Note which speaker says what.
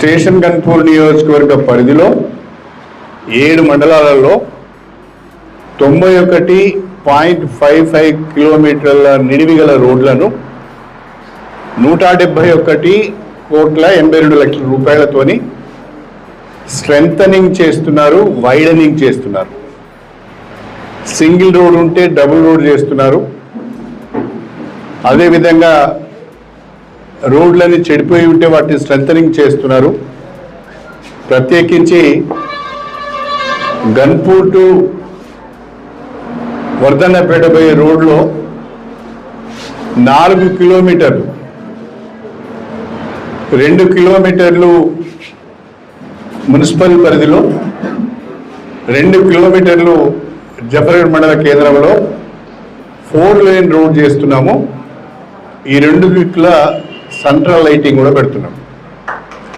Speaker 1: Station Ghanpur నియోజకవర్గ పరిధిలో 7 మండలాలలో 91.55 కిలోమీటర్ల నిడివిగల రోడ్లను 171,82 రూపాయలతోని స్ట్రెంథనింగ్ చేస్తున్నారు, వైడనింగ్ చేస్తున్నారు. సింగిల్ రోడ్ ఉంటే డబుల్ రోడ్ చేస్తున్నారు. అదేవిధంగా రోడ్లని చెడిపోయి ఉంటే వాటిని స్ట్రెంథనింగ్ చేస్తున్నారు. ప్రత్యేకించి గన్పూర్ టు వర్ధన్నపేట పోయే రోడ్లో 4 కిలోమీటర్లు, 2 కిలోమీటర్లు మున్సిపల్ పరిధిలో, 2 కిలోమీటర్లు జఫర్గఢ్ మండల కేంద్రంలో 4 లేన్ రోడ్ చేస్తున్నాము. ఈ 2 దిక్కుల సెంట్రల్ లైటింగ్ కూడా పెడుతున్నాం.